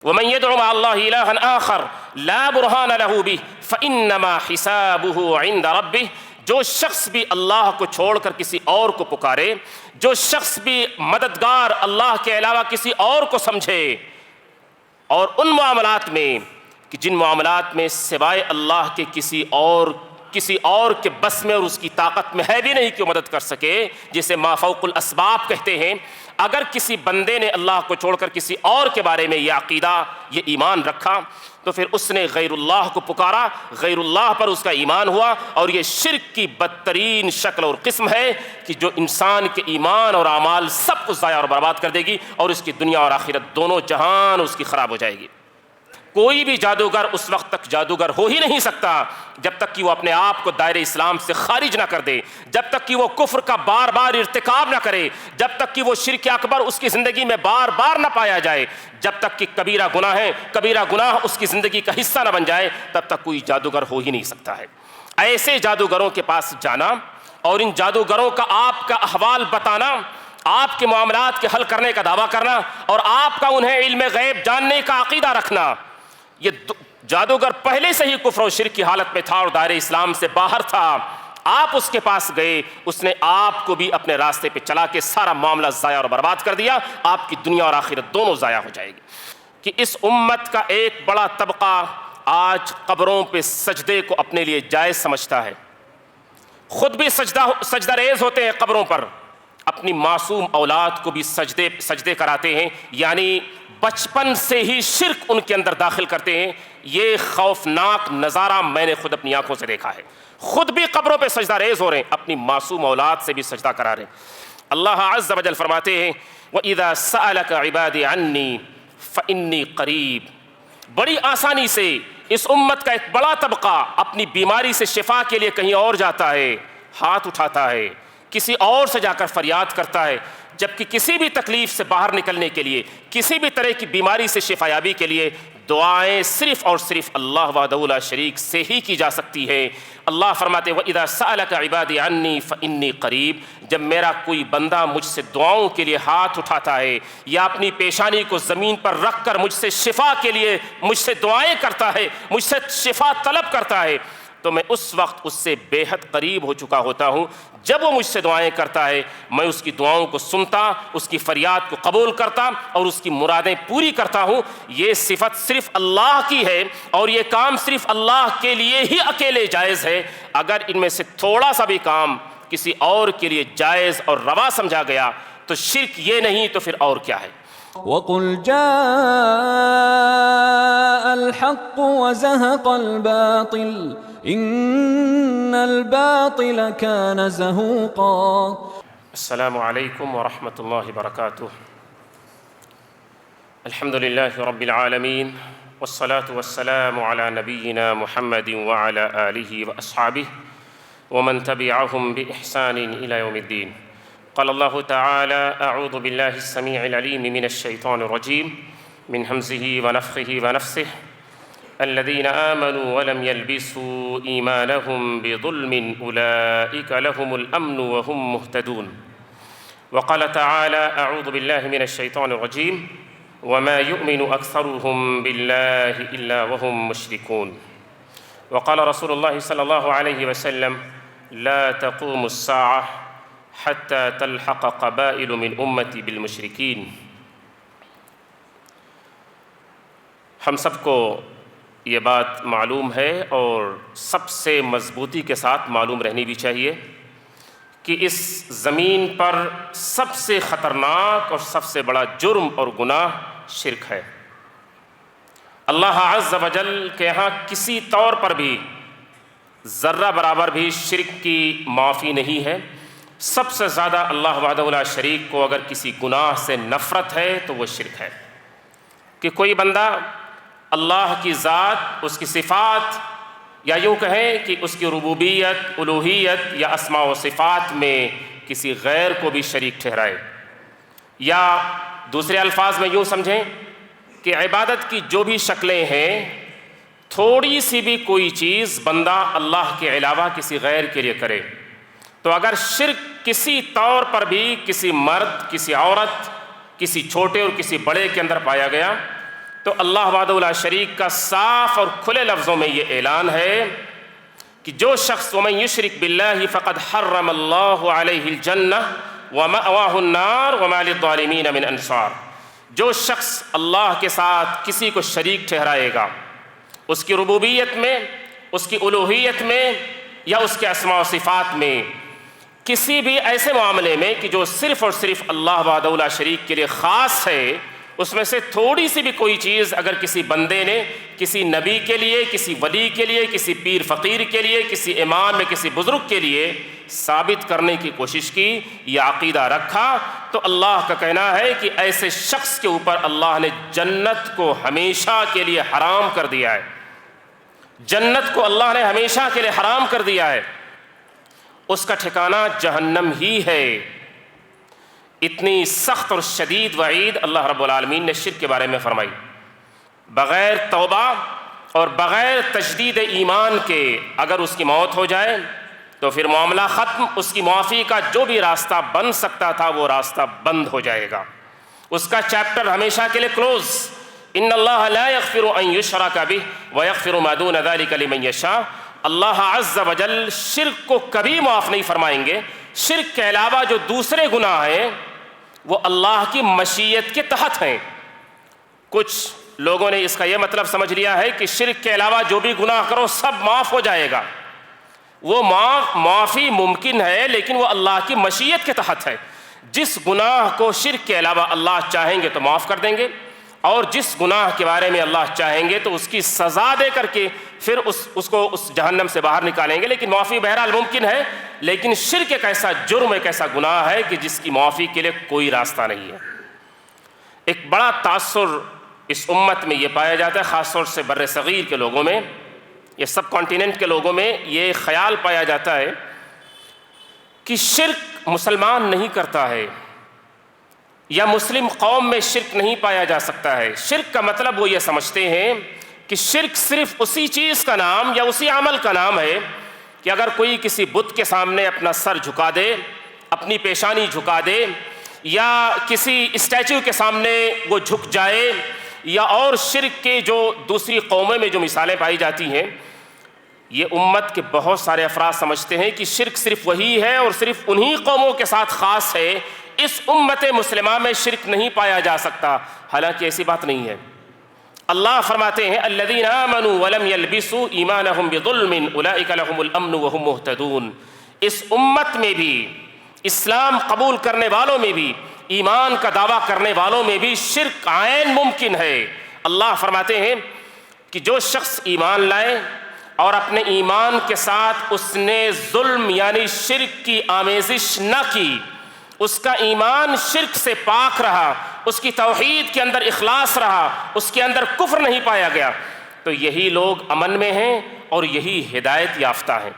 ومن يدع مع الله إلها آخر لا برهان له به فإنما حسابه عند ربه، جو شخص بھی اللہ کو چھوڑ کر کسی اور کو پکارے، جو شخص بھی مددگار اللہ کے علاوہ کسی اور کو سمجھے، اور ان معاملات میں کہ جن معاملات میں سوائے اللہ کے کسی اور کے بس میں اور اس کی طاقت میں ہے بھی نہیں کہ وہ مدد کر سکے، جسے ما فوق الاسباب کہتے ہیں، اگر کسی بندے نے اللہ کو چھوڑ کر کسی اور کے بارے میں یہ عقیدہ، یہ ایمان رکھا، تو پھر اس نے غیر اللہ کو پکارا، غیر اللہ پر اس کا ایمان ہوا، اور یہ شرک کی بدترین شکل اور قسم ہے کہ جو انسان کے ایمان اور اعمال سب کو ضائع اور برباد کر دے گی، اور اس کی دنیا اور آخرت دونوں جہان اس کی خراب ہو جائے گی۔ کوئی بھی جادوگر اس وقت تک جادوگر ہو ہی نہیں سکتا جب تک کہ وہ اپنے آپ کو دائرہ اسلام سے خارج نہ کر دے، جب تک کہ وہ کفر کا بار بار ارتکاب نہ کرے، جب تک کہ وہ شرک اکبر اس کی زندگی میں بار بار نہ پایا جائے، جب تک کہ کبیرہ گناہ اس کی زندگی کا حصہ نہ بن جائے، تب تک کوئی جادوگر ہو ہی نہیں سکتا ہے۔ ایسے جادوگروں کے پاس جانا اور ان جادوگروں کا آپ کا احوال بتانا، آپ کے معاملات کے حل کرنے کا دعویٰ کرنا، اور آپ کا انہیں علم غیب جاننے کا عقیدہ رکھنا، یہ جادوگر پہلے سے ہی کفر و شرک کی حالت میں تھا اور دائرہ اسلام سے باہر تھا، آپ اس کے پاس گئے، اس نے آپ کو بھی اپنے راستے پہ چلا کے سارا معاملہ ضائع اور برباد کر دیا، آپ کی دنیا اور آخرت دونوں ضائع ہو جائے گی۔ کہ اس امت کا ایک بڑا طبقہ آج قبروں پہ سجدے کو اپنے لیے جائز سمجھتا ہے، خود بھی سجدہ ریز ہوتے ہیں قبروں پر، اپنی معصوم اولاد کو بھی سجدے کراتے ہیں، یعنی بچپن سے ہی شرک ان کے اندر داخل کرتے ہیں۔ یہ خوفناک نظارہ میں نے خود اپنی آنکھوں سے دیکھا ہے، خود بھی قبروں پہ سجدہ ریز ہو رہے ہیں، اپنی معصوم اولاد سے بھی سجدہ کرا رہے ہیں۔ اللہ عز و جل فرماتے ہیں وَإِذَا سَأَلَكَ عِبَادِي عَنِّي فَإِنِّي قَرِيب۔ بڑی آسانی سے اس امت کا ایک بڑا طبقہ اپنی بیماری سے شفا کے لیے کہیں اور جاتا ہے، ہاتھ اٹھاتا ہے، کسی اور سے جا کر فریاد کرتا ہے، جبکہ کسی بھی تکلیف سے باہر نکلنے کے لیے، کسی بھی طرح کی بیماری سے شفایابی کے لیے دعائیں صرف اور صرف اللہ وحدہ لا شریک سے ہی کی جا سکتی ہے۔ اللہ فرماتے ہیں وَإِذَا سَأَلَكَ عِبَادِي عَنِّي فَإِنِّي قَرِيب۔ جب میرا کوئی بندہ مجھ سے دعاؤں کے لیے ہاتھ اٹھاتا ہے یا اپنی پیشانی کو زمین پر رکھ کر مجھ سے شفا کے لیے مجھ سے دعائیں کرتا ہے، مجھ سے شفا طلب کرتا ہے، تو میں اس وقت اس سے بے حد قریب ہو چکا ہوتا ہوں۔ جب وہ مجھ سے دعائیں کرتا ہے، میں اس کی دعاؤں کو سنتا، اس کی فریاد کو قبول کرتا اور اس کی مرادیں پوری کرتا ہوں۔ یہ صفت صرف اللہ کی ہے اور یہ کام صرف اللہ کے لیے ہی اکیلے جائز ہے۔ اگر ان میں سے تھوڑا سا بھی کام کسی اور کے لیے جائز اور روا سمجھا گیا تو شرک یہ نہیں تو پھر اور کیا ہے؟ وَقُلْ جَاءَ الْحَقُّ وَزَهَقَ الْبَاطِلُ إِنَّ الْبَاطِلَ كَانَ زَهُوقًا۔ السلام علیکم ورحمۃ اللہ وبرکاتہ۔ الحمد للہ رب العالمین والصلاة والسلام علی نبینا محمد وعلی آلہ واصحابہ ومن تبعهم بإحسان إلى يوم الدین۔ قال الله تعالى أعوذ بالله السميع العليم من الشيطان الرجيم من همزه ونفخه ونفسه الذين آمنوا ولم يلبسوا إيمانهم بظلم أولئك لهم الأمن وهم مهتدون۔ وقال تعالى أعوذ بالله من الشيطان الرجيم وما يؤمن أكثرهم بالله إلا وهم مشركون۔ وقال رسول الله صلى الله عليه وسلم لا تقوم الساعة حتى تلحق قبائل من امتی بالمشرکین۔ ہم سب کو یہ بات معلوم ہے اور سب سے مضبوطی کے ساتھ معلوم رہنی بھی چاہیے کہ اس زمین پر سب سے خطرناک اور سب سے بڑا جرم اور گناہ شرک ہے۔ اللہ عز و جل کے یہاں کسی طور پر بھی ذرہ برابر بھی شرک کی معافی نہیں ہے۔ سب سے زیادہ اللہ وحدہ لا شریک کو اگر کسی گناہ سے نفرت ہے تو وہ شرک ہے، کہ کوئی بندہ اللہ کی ذات، اس کی صفات، یا یوں کہیں کہ اس کی ربوبیت، الوہیت یا اسماء و صفات میں کسی غیر کو بھی شریک ٹھہرائے، یا دوسرے الفاظ میں یوں سمجھیں کہ عبادت کی جو بھی شکلیں ہیں، تھوڑی سی بھی کوئی چیز بندہ اللہ کے علاوہ کسی غیر کے لیے کرے تو اگر شرک کسی طور پر بھی کسی مرد، کسی عورت، کسی چھوٹے اور کسی بڑے کے اندر پایا گیا تو اللہ وحدہ لا شریک کا صاف اور کھلے لفظوں میں یہ اعلان ہے کہ جو شخص ومن یشرک باللہ فقد حرم اللہ علیہ الجنہ ومأواہ النار وما للظالمین من انصار، جو شخص اللہ کے ساتھ کسی کو شریک ٹھہرائے گا اس کی ربوبیت میں، اس کی الوہیت میں یا اس کے اسماء و صفات میں، کسی بھی ایسے معاملے میں کہ جو صرف اور صرف اللہ وحدہ لا شریک کے لیے خاص ہے، اس میں سے تھوڑی سی بھی کوئی چیز اگر کسی بندے نے کسی نبی کے لیے، کسی ولی کے لیے، کسی پیر فقیر کے لیے، کسی امام یا کسی بزرگ کے لیے ثابت کرنے کی کوشش کی یا عقیدہ رکھا، تو اللہ کا کہنا ہے کہ ایسے شخص کے اوپر اللہ نے جنت کو ہمیشہ کے لیے حرام کر دیا ہے، جنت کو اللہ نے ہمیشہ کے لیے حرام کر دیا ہے، اس کا ٹھکانہ جہنم ہی ہے۔ اتنی سخت اور شدید وعید اللہ رب العالمین نے شرک کے بارے میں فرمائی۔ بغیر توبہ اور بغیر تجدید ایمان کے اگر اس کی موت ہو جائے تو پھر معاملہ ختم، اس کی معافی کا جو بھی راستہ بن سکتا تھا وہ راستہ بند ہو جائے گا، اس کا چیپٹر ہمیشہ کے لیے کلوز۔ ان اللہ لا یغفر ان یشرک بہ ویغفر ما دون ذلک لمن یشاء، اللہ عز وجل شرک کو کبھی معاف نہیں فرمائیں گے۔ شرک کے علاوہ جو دوسرے گناہ ہیں وہ اللہ کی مشیت کے تحت ہیں۔ کچھ لوگوں نے اس کا یہ مطلب سمجھ لیا ہے کہ شرک کے علاوہ جو بھی گناہ کرو سب معاف ہو جائے گا، وہ معافی ممکن ہے لیکن وہ اللہ کی مشیت کے تحت ہے۔ جس گناہ کو شرک کے علاوہ اللہ چاہیں گے تو معاف کر دیں گے، اور جس گناہ کے بارے میں اللہ چاہیں گے تو اس کی سزا دے کر کے پھر اس کو اس جہنم سے باہر نکالیں گے، لیکن معافی بہرحال ممکن ہے۔ لیکن شرک ایک ایسا جرم، ایک ایسا گناہ ہے کہ جس کی معافی کے لیے کوئی راستہ نہیں ہے۔ ایک بڑا تاثر اس امت میں یہ پایا جاتا ہے، خاص طور سے بر صغیر کے لوگوں میں، یہ سب کانٹیننٹ کے لوگوں میں یہ خیال پایا جاتا ہے کہ شرک مسلمان نہیں کرتا ہے، یا مسلم قوم میں شرک نہیں پایا جا سکتا ہے۔ شرک کا مطلب وہ یہ سمجھتے ہیں کہ شرک صرف اسی چیز کا نام یا اسی عمل کا نام ہے کہ اگر کوئی کسی بت کے سامنے اپنا سر جھکا دے، اپنی پیشانی جھکا دے، یا کسی اسٹیچو کے سامنے وہ جھک جائے، یا اور شرک کے جو دوسری قوموں میں جو مثالیں پائی جاتی ہیں، یہ امت کے بہت سارے افراد سمجھتے ہیں کہ شرک صرف وہی ہے اور صرف انہی قوموں کے ساتھ خاص ہے، اس امت مسلمہ میں شرک نہیں پایا جا سکتا، حالانکہ ایسی بات نہیں ہے۔ اللہ فرماتے ہیں الذین آمنوا ولم یلبسوا ایمانہم بظلم اولئک لہم الامن وہم مہتدون، اس امت میں بھی، اسلام قبول کرنے والوں میں بھی، ایمان کا دعویٰ کرنے والوں میں بھی شرک عین ممکن ہے۔ اللہ فرماتے ہیں کہ جو شخص ایمان لائے اور اپنے ایمان کے ساتھ اس نے ظلم یعنی شرک کی آمیزش نہ کی، اس کا ایمان شرک سے پاک رہا، اس کی توحید کے اندر اخلاص رہا، اس کے اندر کفر نہیں پایا گیا، تو یہی لوگ امن میں ہیں اور یہی ہدایت یافتہ ہیں۔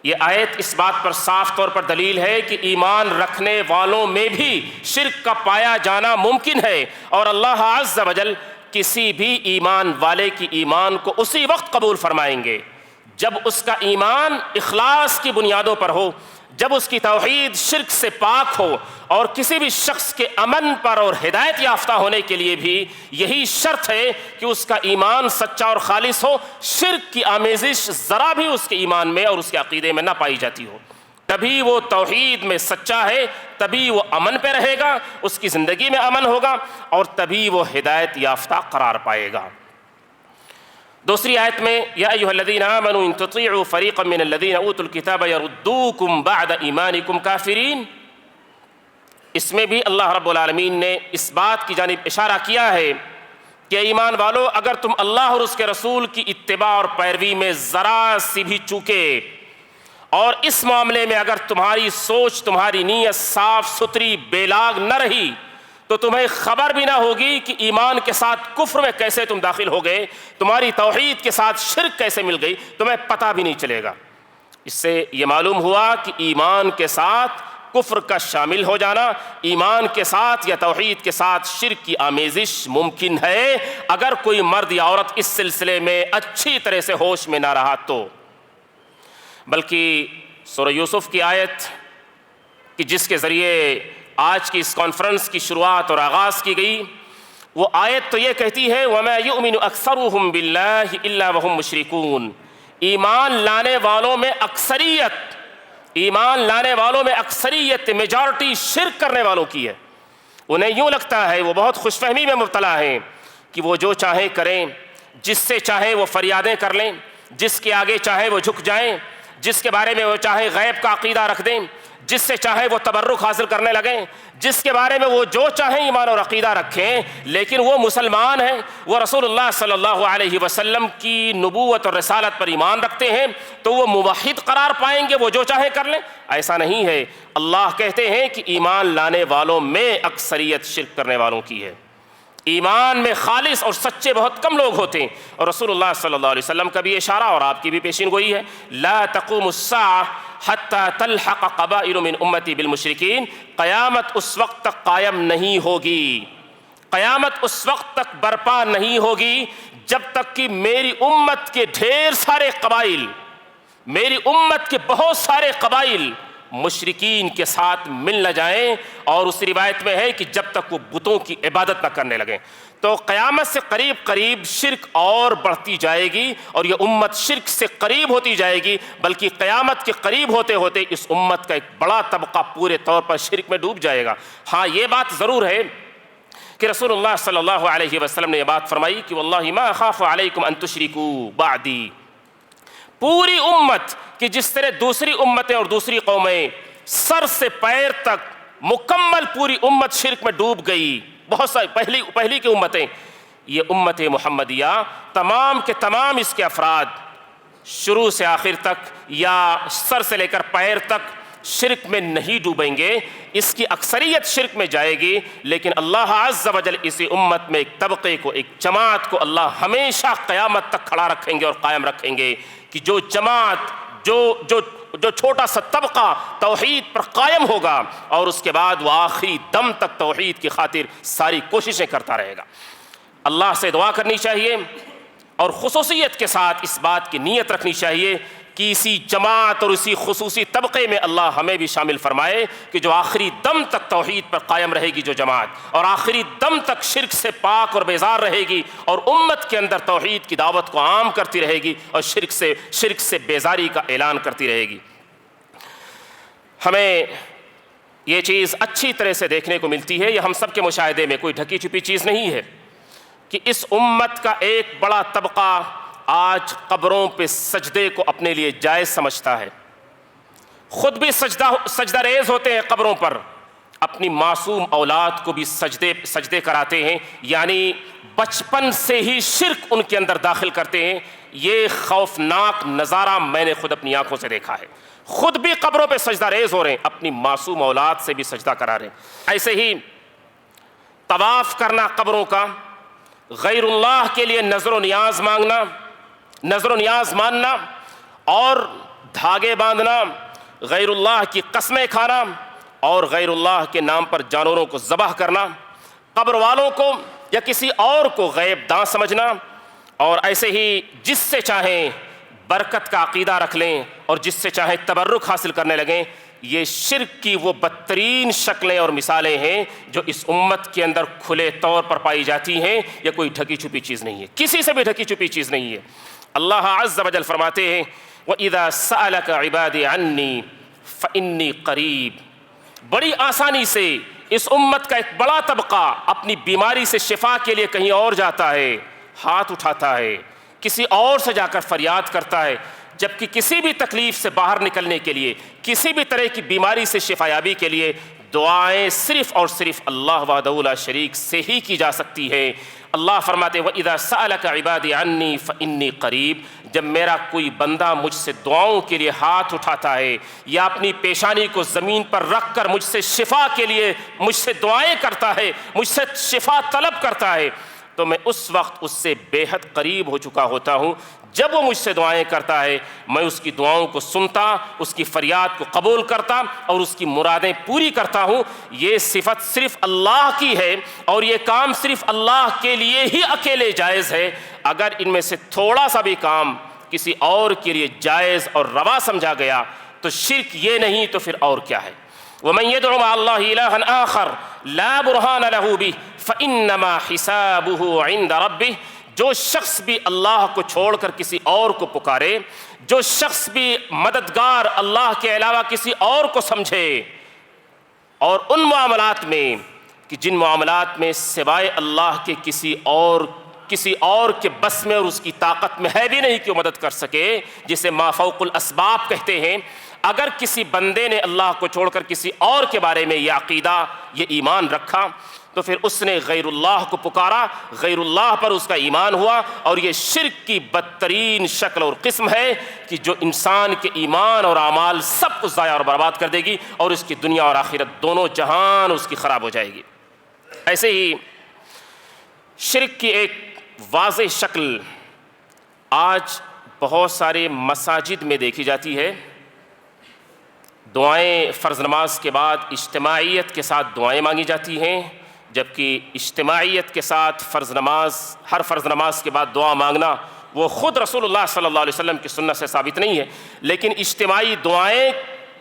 یہ آیت اس بات پر صاف طور پر دلیل ہے کہ ایمان رکھنے والوں میں بھی شرک کا پایا جانا ممکن ہے، اور اللہ عز وجل کسی بھی ایمان والے کی ایمان کو اسی وقت قبول فرمائیں گے جب اس کا ایمان اخلاص کی بنیادوں پر ہو، جب اس کی توحید شرک سے پاک ہو، اور کسی بھی شخص کے امن پر اور ہدایت یافتہ ہونے کے لیے بھی یہی شرط ہے کہ اس کا ایمان سچا اور خالص ہو، شرک کی آمیزش ذرا بھی اس کے ایمان میں اور اس کے عقیدے میں نہ پائی جاتی ہو، تبھی وہ توحید میں سچا ہے، تبھی وہ امن پہ رہے گا، اس کی زندگی میں امن ہوگا، اور تبھی وہ ہدایت یافتہ قرار پائے گا۔ دوسری آیت میں یا ایھا الذین آمنوا ان تطیعوا فریقا من الذین اوتوا الکتاب یردوکم بعد ایمانکم کافرین، اس میں بھی اللہ رب العالمین نے اس بات کی جانب اشارہ کیا ہے کہ ایمان والو، اگر تم اللہ اور اس کے رسول کی اتباع اور پیروی میں ذرا سی بھی چوکے، اور اس معاملے میں اگر تمہاری سوچ، تمہاری نیت صاف ستھری بے لاگ نہ رہی، تو تمہیں خبر بھی نہ ہوگی کہ ایمان کے ساتھ کفر میں کیسے تم داخل ہو گئے، تمہاری توحید کے ساتھ شرک کیسے مل گئی، تمہیں پتہ بھی نہیں چلے گا۔ اس سے یہ معلوم ہوا کہ ایمان کے ساتھ کفر کا شامل ہو جانا، ایمان کے ساتھ یا توحید کے ساتھ شرک کی آمیزش ممکن ہے، اگر کوئی مرد یا عورت اس سلسلے میں اچھی طرح سے ہوش میں نہ رہا تو۔ بلکہ سورہ یوسف کی آیت کہ جس کے ذریعے آج کی اس کانفرنس کی شروعات اور آغاز کی گئی، وہ آیت تو یہ کہتی ہے وَمَا يُؤْمِنُ أَكْثَرُهُمْ بِاللَّهِ إِلَّا وَهُمْ مُشْرِكُونَ، ایمان لانے والوں میں اکثریت میجارٹی شرک کرنے والوں کی ہے۔ انہیں یوں لگتا ہے، وہ بہت خوش فہمی میں مبتلا ہیں کہ وہ جو چاہیں کریں، جس سے چاہیں وہ فریادیں کر لیں، جس کے آگے چاہیں وہ جھک جائیں، جس کے بارے میں وہ چاہیں غیب کا عقیدہ رکھ دیں، جس سے چاہیں وہ تبرک حاصل کرنے لگیں، جس کے بارے میں وہ جو چاہیں ایمان اور عقیدہ رکھیں، لیکن وہ مسلمان ہیں، وہ رسول اللہ صلی اللہ علیہ وسلم کی نبوت اور رسالت پر ایمان رکھتے ہیں، تو وہ موحد قرار پائیں گے، وہ جو چاہیں کر لیں؟ ایسا نہیں ہے۔ اللہ کہتے ہیں کہ ایمان لانے والوں میں اکثریت شرک کرنے والوں کی ہے۔ ایمان میں خالص اور سچے بہت کم لوگ ہوتے ہیں، اور رسول اللہ صلی اللہ علیہ وسلم کا بھی اشارہ اور آپ کی بھی پیشین گوئی ہے، لا تقوم الساعہ حتی تلحق قبائل من امتی بالمشرکین، قیامت اس وقت تک قائم نہیں ہوگی، قیامت اس وقت تک برپا نہیں ہوگی جب تک کہ میری امت کے ڈھیر سارے قبائل، میری امت کے بہت سارے قبائل مشرکین کے ساتھ مل نہ جائیں، اور اس روایت میں ہے کہ جب تک وہ بتوں کی عبادت نہ کرنے لگیں۔ تو قیامت سے قریب قریب شرک اور بڑھتی جائے گی، اور یہ امت شرک سے قریب ہوتی جائے گی، بلکہ قیامت کے قریب ہوتے ہوتے اس امت کا ایک بڑا طبقہ پورے طور پر شرک میں ڈوب جائے گا۔ ہاں یہ بات ضرور ہے کہ رسول اللہ صلی اللہ علیہ وسلم نے یہ بات فرمائی کہ واللہ ما اخاف علیکم ان تشرکوا بعدی، پوری امت کہ جس طرح دوسری امتیں اور دوسری قومیں سر سے پیر تک مکمل پوری امت شرک میں ڈوب گئی، بہت ساری پہلی کی امتیں، یہ امت محمدیہ تمام کے تمام اس کے افراد شروع سے آخر تک یا سر سے لے کر پیر تک شرک میں نہیں ڈوبیں گے، اس کی اکثریت شرک میں جائے گی، لیکن اللہ عز و جل اسی امت میں ایک طبقے کو، ایک جماعت کو اللہ ہمیشہ قیامت تک کھڑا رکھیں گے اور قائم رکھیں گے کہ جو جماعت، جو چھوٹا سا طبقہ توحید پر قائم ہوگا اور اس کے بعد وہ آخری دم تک توحید کی خاطر ساری کوششیں کرتا رہے گا۔ اللہ سے دعا کرنی چاہیے اور خصوصیت کے ساتھ اس بات کی نیت رکھنی چاہیے کہ اسی جماعت اور اسی خصوصی طبقے میں اللہ ہمیں بھی شامل فرمائے کہ جو آخری دم تک توحید پر قائم رہے گی جو جماعت، اور آخری دم تک شرک سے پاک اور بیزار رہے گی اور امت کے اندر توحید کی دعوت کو عام کرتی رہے گی اور شرک سے بیزاری کا اعلان کرتی رہے گی۔ ہمیں یہ چیز اچھی طرح سے دیکھنے کو ملتی ہے، یہ ہم سب کے مشاہدے میں کوئی ڈھکی چھپی چیز نہیں ہے کہ اس امت کا ایک بڑا طبقہ آج قبروں پہ سجدے کو اپنے لیے جائز سمجھتا ہے، خود بھی سجدہ ریز ہوتے ہیں قبروں پر، اپنی معصوم اولاد کو بھی سجدے کراتے ہیں، یعنی بچپن سے ہی شرک ان کے اندر داخل کرتے ہیں۔ یہ خوفناک نظارہ میں نے خود اپنی آنکھوں سے دیکھا ہے، خود بھی قبروں پہ سجدہ ریز ہو رہے ہیں، اپنی معصوم اولاد سے بھی سجدہ کرا رہے ہیں۔ ایسے ہی طواف کرنا قبروں کا، غیر اللہ کے لیے نظر و نیاز ماننا اور دھاگے باندھنا، غیر اللہ کی قسمیں کھانا اور غیر اللہ کے نام پر جانوروں کو ذبح کرنا، قبر والوں کو یا کسی اور کو غیب داں سمجھنا، اور ایسے ہی جس سے چاہیں برکت کا عقیدہ رکھ لیں اور جس سے چاہیں تبرک حاصل کرنے لگیں، یہ شرک کی وہ بدترین شکلیں اور مثالیں ہیں جو اس امت کے اندر کھلے طور پر پائی جاتی ہیں۔ یہ کوئی ڈھکی چھپی چیز نہیں ہے، کسی سے بھی ڈھکی چھپی چیز نہیں ہے۔ اللہ عز و جل فرماتے ہیں وَإِذَا سَأَلَكَ عِبَادِي عَنِّي فَإِنِّي قَرِيب، بڑی آسانی سے اس امت کا ایک بڑا طبقہ اپنی بیماری سے شفا کے لیے کہیں اور جاتا ہے، ہاتھ اٹھاتا ہے، کسی اور سے جا کر فریاد کرتا ہے، جبکہ کسی بھی تکلیف سے باہر نکلنے کے لیے، کسی بھی طرح کی بیماری سے شفا یابی کے لیے دعائیں صرف اور صرف اللہ وحدہ لا شریک سے ہی کی جا سکتی ہے۔ اللہ فرماتے وَإِذَا سَأَلَكَ عِبَادِي عَنِّي فَإِنِّي قَرِيب، جب میرا کوئی بندہ مجھ سے دعاؤں کے لیے ہاتھ اٹھاتا ہے یا اپنی پیشانی کو زمین پر رکھ کر مجھ سے شفا کے لیے مجھ سے دعائیں کرتا ہے، مجھ سے شفا طلب کرتا ہے، تو میں اس وقت اس سے بے حد قریب ہو چکا ہوتا ہوں۔ جب وہ مجھ سے دعائیں کرتا ہے میں اس کی دعاؤں کو سنتا، اس کی فریاد کو قبول کرتا اور اس کی مرادیں پوری کرتا ہوں۔ یہ صفت صرف اللہ کی ہے اور یہ کام صرف اللہ کے لیے ہی اکیلے جائز ہے۔ اگر ان میں سے تھوڑا سا بھی کام کسی اور کے لیے جائز اور روا سمجھا گیا تو شرک یہ نہیں تو پھر اور کیا ہے؟ ومن يدع مع الله إلها آخر لا برهان له به فإنما حسابه عند ربه. جو شخص بھی اللہ کو چھوڑ کر کسی اور کو پکارے، جو شخص بھی مددگار اللہ کے علاوہ کسی اور کو سمجھے، اور ان معاملات میں کہ جن معاملات میں سوائے اللہ کے کسی اور کے بس میں اور اس کی طاقت میں ہے بھی نہیں کہ وہ مدد کر سکے، جسے ما فوق الاسباب کہتے ہیں، اگر کسی بندے نے اللہ کو چھوڑ کر کسی اور کے بارے میں یہ عقیدہ، یہ ایمان رکھا، تو پھر اس نے غیر اللہ کو پکارا، غیر اللہ پر اس کا ایمان ہوا، اور یہ شرک کی بدترین شکل اور قسم ہے کہ جو انسان کے ایمان اور اعمال سب کچھ ضائع اور برباد کر دے گی، اور اس کی دنیا اور آخرت دونوں جہان اس کی خراب ہو جائے گی۔ ایسے ہی شرک کی ایک واضح شکل آج بہت سارے مساجد میں دیکھی جاتی ہے۔ دعائیں فرض نماز کے بعد اجتماعیت کے ساتھ دعائیں مانگی جاتی ہیں، جبکہ اجتماعیت کے ساتھ ہر فرض نماز کے بعد دعا مانگنا وہ خود رسول اللہ صلی اللہ علیہ وسلم کی سنت سے ثابت نہیں ہے، لیکن اجتماعی دعائیں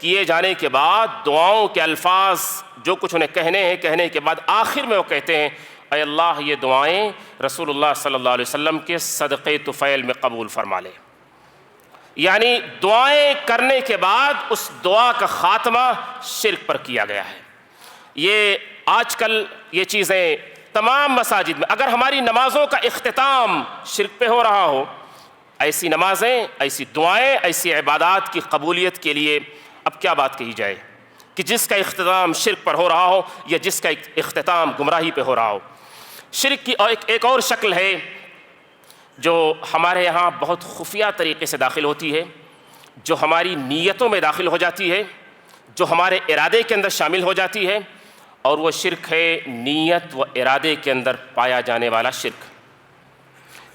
کیے جانے کے بعد دعاؤں کے الفاظ جو کچھ انہیں کہنے ہیں، کہنے کے بعد آخر میں وہ کہتے ہیں اے اللہ یہ دعائیں رسول اللہ صلی اللہ علیہ وسلم کے صدقے طفیل میں قبول فرما لے۔ یعنی دعائیں کرنے کے بعد اس دعا کا خاتمہ شرک پر کیا گیا ہے۔ یہ آج کل یہ چیزیں تمام مساجد میں، اگر ہماری نمازوں کا اختتام شرک پہ ہو رہا ہو، ایسی نمازیں، ایسی دعائیں، ایسی عبادات کی قبولیت کے لیے اب کیا بات کہی جائے کہ جس کا اختتام شرک پر ہو رہا ہو یا جس کا اختتام گمراہی پہ ہو رہا ہو۔ شرک کی ایک اور شکل ہے جو ہمارے یہاں بہت خفیہ طریقے سے داخل ہوتی ہے، جو ہماری نیتوں میں داخل ہو جاتی ہے، جو ہمارے ارادے کے اندر شامل ہو جاتی ہے، اور وہ شرک ہے نیت و ارادے کے اندر پایا جانے والا شرک۔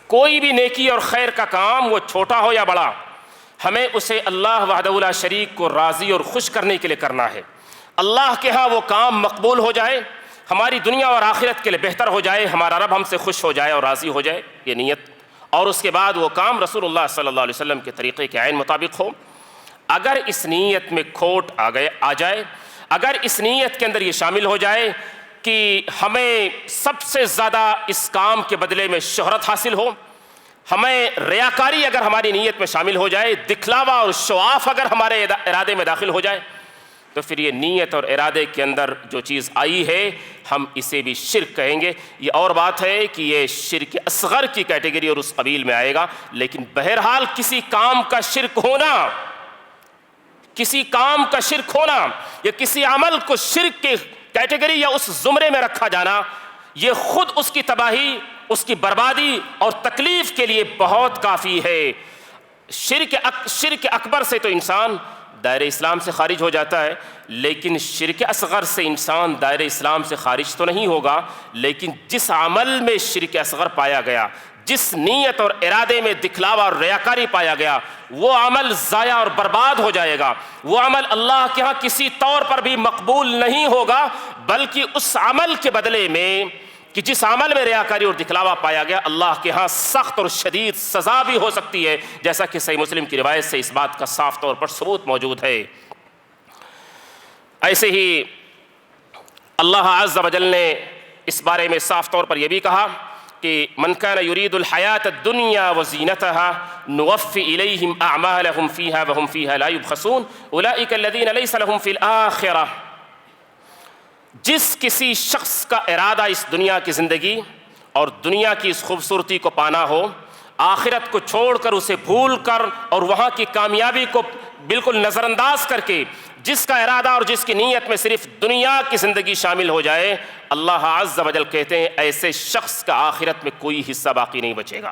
کوئی بھی نیکی اور خیر کا کام، وہ چھوٹا ہو یا بڑا، ہمیں اسے اللہ وحدہ لا شریک کو راضی اور خوش کرنے کے لیے کرنا ہے۔ اللہ کے ہاں وہ کام مقبول ہو جائے، ہماری دنیا اور آخرت کے لیے بہتر ہو جائے، ہمارا رب ہم سے خوش ہو جائے اور راضی ہو جائے، یہ نیت۔ اور اس کے بعد وہ کام رسول اللہ صلی اللہ علیہ وسلم کے طریقے کے عین مطابق ہو۔ اگر اس نیت میں کھوٹ آ جائے، اگر اس نیت کے اندر یہ شامل ہو جائے کہ ہمیں سب سے زیادہ اس کام کے بدلے میں شہرت حاصل ہو، ہمیں ریاکاری اگر ہماری نیت میں شامل ہو جائے، دکھلاوا اور شواف اگر ہمارے ارادے میں داخل ہو جائے، تو پھر یہ نیت اور ارادے کے اندر جو چیز آئی ہے ہم اسے بھی شرک کہیں گے۔ یہ اور بات ہے کہ یہ شرک اصغر کی کیٹیگری اور اس قبیل میں آئے گا، لیکن بہرحال کسی کام کا شرک ہونا یا کسی عمل کو شرک کی کیٹیگری یا اس زمرے میں رکھا جانا، یہ خود اس کی تباہی، اس کی بربادی اور تکلیف کے لیے بہت کافی ہے۔ شرک اکبر سے تو انسان دائرہ اسلام سے خارج ہو جاتا ہے، لیکن شرک اصغر سے انسان دائرہ اسلام سے خارج تو نہیں ہوگا، لیکن جس عمل میں شرک اصغر پایا گیا، جس نیت اور ارادے میں دکھلاوا اور ریاکاری پایا گیا، وہ عمل ضائع اور برباد ہو جائے گا۔ وہ عمل اللہ کے ہاں کسی طور پر بھی مقبول نہیں ہوگا، بلکہ اس عمل کے بدلے میں کہ جس عمل میں ریاکاری اور دکھلاوا پایا گیا، اللہ کے ہاں سخت اور شدید سزا بھی ہو سکتی ہے، جیسا کہ صحیح مسلم کی روایت سے اس بات کا صاف طور پر ثبوت موجود ہے۔ ایسے ہی اللہ عز و جل نے اس بارے میں صاف طور پر یہ بھی کہا کہ من کان یرید الحیاۃ الدنیا وزینتها نوفی الیہم اعمالہم فیہا وہم فیہا لا یبخسون اولئک الذین لیس لہم فی الآخرہ۔ جس کسی شخص کا ارادہ اس دنیا کی زندگی اور دنیا کی اس خوبصورتی کو پانا ہو، آخرت کو چھوڑ کر اسے بھول کر اور وہاں کی کامیابی کو بالکل نظر انداز کر کے جس کا ارادہ اور جس کی نیت میں صرف دنیا کی زندگی شامل ہو جائے، اللہ عز و جل کہتے ہیں ایسے شخص کا آخرت میں کوئی حصہ باقی نہیں بچے گا۔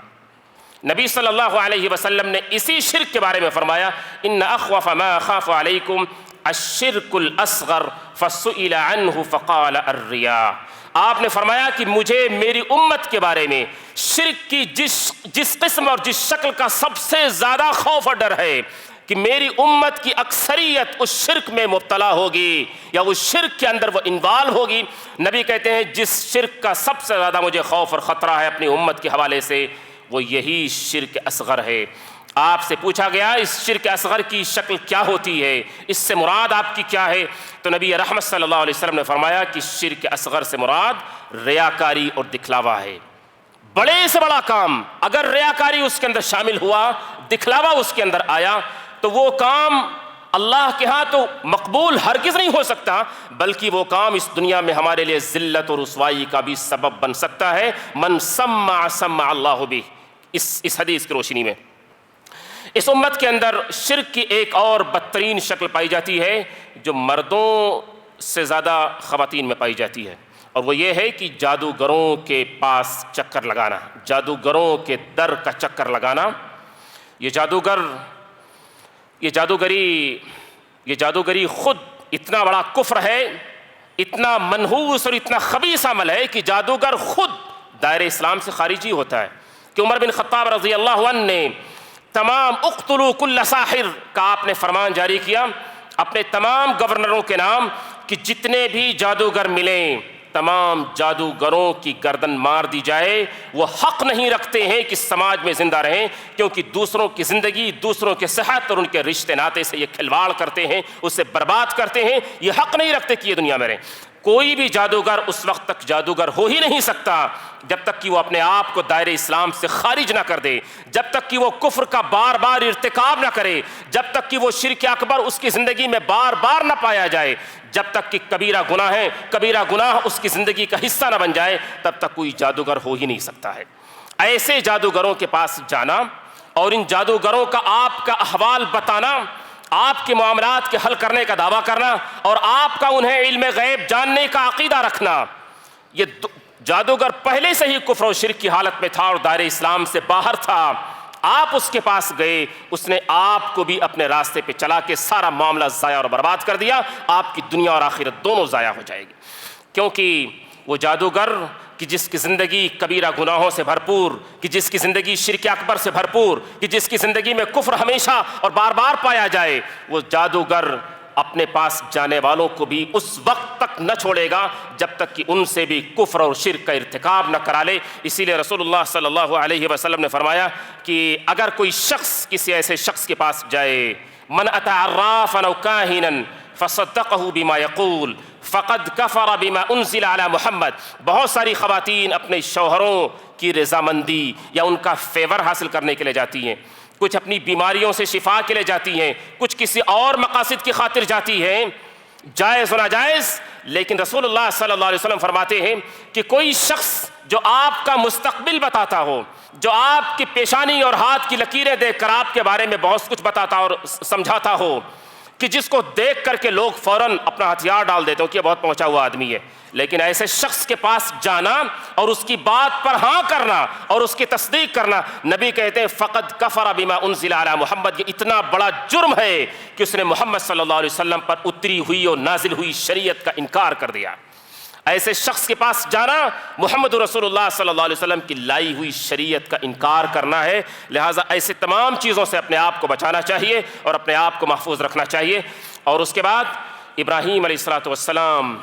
نبی صلی اللہ علیہ وسلم نے اسی شرک کے بارے میں فرمایا ان اخوف ما اخاف علیکم الشرک الاصغر فسئل عنہ فقال الریا۔ آپ نے فرمایا کہ مجھے میری امت کے بارے میں شرک کی جس قسم اور جس شکل کا سب سے زیادہ خوف اور ڈر ہے کہ میری امت کی اکثریت اس شرک میں مبتلا ہوگی یا اس شرک کے اندر وہ انوالو ہوگی۔ نبی کہتے ہیں جس شرک کا سب سے زیادہ مجھے خوف اور خطرہ ہے اپنی امت کے حوالے سے، وہ یہی شرک اصغر ہے۔ آپ سے پوچھا گیا اس شرک اصغر کی شکل کیا ہوتی ہے، اس سے مراد آپ کی کیا ہے؟ تو نبی رحمت صلی اللہ علیہ وسلم نے فرمایا کہ شرک اصغر سے مراد ریاکاری اور دکھلاوا ہے۔ بڑے سے بڑا کام اگر ریاکاری اس کے اندر شامل ہوا، دکھلاوا اس کے اندر آیا، تو وہ کام اللہ کے ہاں تو مقبول ہرگز نہیں ہو سکتا، بلکہ وہ کام اس دنیا میں ہمارے لیے ذلت اور رسوائی کا بھی سبب بن سکتا ہے۔ من سمع سمع اللہ بہ، اس حدیث کی روشنی میں اس امت کے اندر شرک کی ایک اور بدترین شکل پائی جاتی ہے جو مردوں سے زیادہ خواتین میں پائی جاتی ہے، اور وہ یہ ہے کہ جادوگروں کے پاس چکر لگانا، جادوگروں کے در کا چکر لگانا۔ یہ جادوگری خود اتنا بڑا کفر ہے، اتنا منحوس اور اتنا خبیث عمل ہے کہ جادوگر خود دائرہ اسلام سے خارج ہی ہوتا ہے، کہ عمر بن خطاب رضی اللہ عنہ نے تمام اقتلوا کل ساحر کا آپ نے فرمان جاری کیا اپنے تمام گورنروں کے نام کہ جتنے بھی جادوگر ملیں تمام جادوگروں کی گردن مار دی جائے۔ وہ حق نہیں رکھتے ہیں کہ سماج میں زندہ رہیں، کیونکہ دوسروں کی زندگی، دوسروں کے صحت اور ان کے رشتے ناطے سے یہ کھلواڑ کرتے ہیں، اسے برباد کرتے ہیں، یہ حق نہیں رکھتے کہ یہ دنیا میں رہیں۔ کوئی بھی جادوگر اس وقت تک جادوگر ہو ہی نہیں سکتا جب تک کہ وہ اپنے آپ کو دائرہ اسلام سے خارج نہ کر دے، جب تک کہ وہ کفر کا بار بار ارتکاب نہ کرے، جب تک کہ وہ شرک اکبر اس کی زندگی میں بار بار نہ پایا جائے، جب تک کہ کبیرہ گناہ اس کی زندگی کا حصہ نہ بن جائے، تب تک کوئی جادوگر ہو ہی نہیں سکتا ہے۔ ایسے جادوگروں کے پاس جانا اور ان جادوگروں کا آپ کا احوال بتانا، آپ کے معاملات کے حل کرنے کا دعویٰ کرنا اور آپ کا انہیں علم غیب جاننے کا عقیدہ رکھنا، یہ جادوگر پہلے سے ہی کفر و شرک کی حالت میں تھا اور دائرہ اسلام سے باہر تھا۔ آپ اس کے پاس گئے، اس نے آپ کو بھی اپنے راستے پہ چلا کے سارا معاملہ ضائع اور برباد کر دیا، آپ کی دنیا اور آخرت دونوں ضائع ہو جائے گی۔ کیونکہ وہ جادوگر کہ جس کی زندگی کبیرہ گناہوں سے بھرپور، کہ جس کی زندگی شرک اکبر سے بھرپور، کہ جس کی زندگی میں کفر ہمیشہ اور بار بار پایا جائے، وہ جادوگر اپنے پاس جانے والوں کو بھی اس وقت تک نہ چھوڑے گا جب تک کہ ان سے بھی کفر اور شرک کا ارتکاب نہ کرا لے۔ اسی لیے رسول اللہ صلی اللہ علیہ وسلم نے فرمایا کہ اگر کوئی شخص کسی ایسے شخص کے پاس جائے، من اتی عرافا او کاہنا فصدقه بما یقول فقد کفر بما انزل علی محمد۔ بہت ساری خواتین اپنے شوہروں کی رضامندی یا ان کا فیور حاصل کرنے کے لیے جاتی ہیں، کچھ اپنی بیماریوں سے شفا کے لیے جاتی ہیں، کچھ کسی اور مقاصد کی خاطر جاتی ہیں، جائز و ناجائز، لیکن رسول اللہ صلی اللہ علیہ وسلم فرماتے ہیں کہ کوئی شخص جو آپ کا مستقبل بتاتا ہو، جو آپ کی پیشانی اور ہاتھ کی لکیریں دیکھ کر آپ کے بارے میں بہت کچھ بتاتا اور سمجھاتا ہو، کہ جس کو دیکھ کر کے لوگ فوراً اپنا ہتھیار ڈال دیتے ہوں کہ یہ بہت پہنچا ہوا آدمی ہے، لیکن ایسے شخص کے پاس جانا اور اس کی بات پر ہاں کرنا اور اس کی تصدیق کرنا، نبی کہتے ہیں فقد کفر بما انزل علی محمد، یہ اتنا بڑا جرم ہے کہ اس نے محمد صلی اللہ علیہ وسلم پر اتری ہوئی اور نازل ہوئی شریعت کا انکار کر دیا۔ ایسے شخص کے پاس جانا محمد رسول اللہ صلی اللہ علیہ وسلم کی لائی ہوئی شریعت کا انکار کرنا ہے۔ لہٰذا ایسے تمام چیزوں سے اپنے آپ کو بچانا چاہیے اور اپنے آپ کو محفوظ رکھنا چاہیے۔ اور اس کے بعد ابراہیم علیہ السلام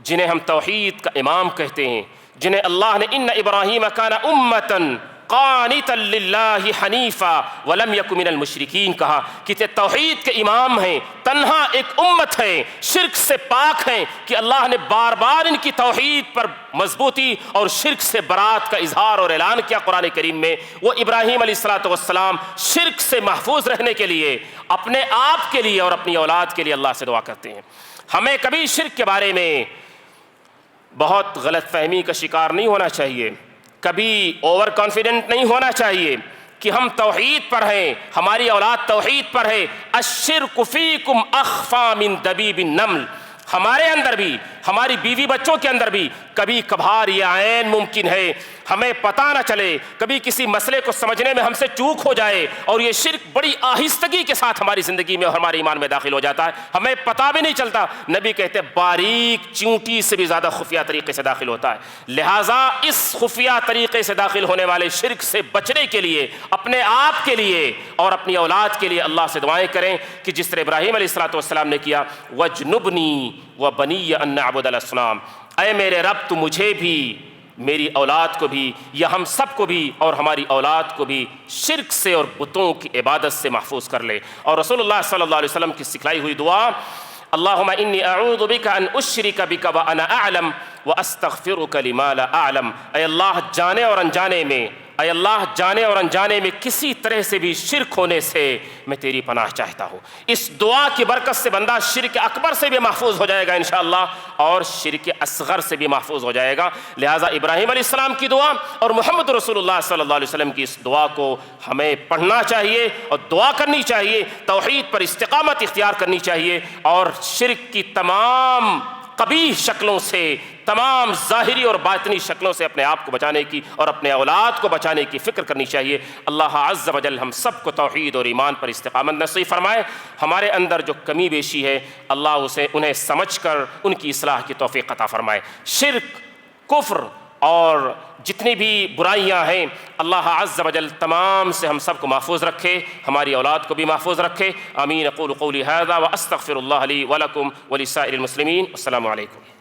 جنہیں ہم توحید کا امام کہتے ہیں، جنہیں اللہ نے ان ابراہیم کان امۃ قانتا للہ حنیفا ولم یک من المشرکین کہا، کہ توحید کے امام ہیں، تنہا ایک امت ہے، شرک سے پاک ہیں، کہ اللہ نے بار بار ان کی توحید پر مضبوطی اور شرک سے برات کا اظہار اور اعلان کیا قرآن کریم میں۔ وہ ابراہیم علیہ السلام شرک سے محفوظ رہنے کے لیے اپنے آپ کے لیے اور اپنی اولاد کے لیے اللہ سے دعا کرتے ہیں۔ ہمیں کبھی شرک کے بارے میں بہت غلط فہمی کا شکار نہیں ہونا چاہیے، کبھی اوور کانفیڈنٹ نہیں ہونا چاہیے کہ ہم توحید پر ہیں، ہماری اولاد توحید پر ہے۔ الشرک فیکم اخفی من دبیب النمل، ہمارے اندر بھی، ہماری بیوی بچوں کے اندر بھی کبھی کبھار یہ عین ممکن ہے، ہمیں پتہ نہ چلے، کبھی کسی مسئلے کو سمجھنے میں ہم سے چوک ہو جائے اور یہ شرک بڑی آہستگی کے ساتھ ہماری زندگی میں اور ہمارے ایمان میں داخل ہو جاتا ہے، ہمیں پتہ بھی نہیں چلتا۔ نبی کہتے ہیں باریک چونٹی سے بھی زیادہ خفیہ طریقے سے داخل ہوتا ہے۔ لہٰذا اس خفیہ طریقے سے داخل ہونے والے شرک سے بچنے کے لیے اپنے آپ کے لیے اور اپنی اولاد کے لیے اللہ سے دعائیں کریں کہ جس طرح ابراہیم علیہ السلام نے کیا، وَجْنُبْنِي وَبَنِيَّ أَن نَعْبُدَ الْأَصْنَامَ، اے میرے رب تو مجھے بھی، میری اولاد کو بھی، یا ہم سب کو بھی اور ہماری اولاد کو بھی شرک سے اور بتوں کی عبادت سے محفوظ کر لے۔ اور رسول اللہ صلی اللہ علیہ وسلم کی سکھلائی ہوئی دعا اللہم انی اعوذ بک ان اشرک بک وانا اعلم واستغفرک لما لا اعلم، اے اللہ جانے اور انجانے میں، اے اللہ جانے اور انجانے میں کسی طرح سے بھی شرک ہونے سے میں تیری پناہ چاہتا ہوں۔ اس دعا کی برکت سے بندہ شرک اکبر سے بھی محفوظ ہو جائے گا انشاءاللہ، اور شرک اصغر سے بھی محفوظ ہو جائے گا۔ لہٰذا ابراہیم علیہ السلام کی دعا اور محمد رسول اللہ صلی اللہ علیہ وسلم کی اس دعا کو ہمیں پڑھنا چاہیے اور دعا کرنی چاہیے، توحید پر استقامت اختیار کرنی چاہیے، اور شرک کی تمام قبیح شکلوں سے، تمام ظاہری اور باطنی شکلوں سے اپنے آپ کو بچانے کی اور اپنے اولاد کو بچانے کی فکر کرنی چاہیے۔ اللہ عز و جل ہم سب کو توحید اور ایمان پر استقامت نصیب فرمائے۔ ہمارے اندر جو کمی بیشی ہے اللہ انہیں سمجھ کر ان کی اصلاح کی توفیق عطا فرمائے۔ شرک، کفر اور جتنی بھی برائیاں ہیں اللہ عز و جل تمام سے ہم سب کو محفوظ رکھے، ہماری اولاد کو بھی محفوظ رکھے۔ آمین۔ اقول قولی ھذا واستغفر اللہ لی ولکم ولسائر المسلمین۔ السلام علیکم۔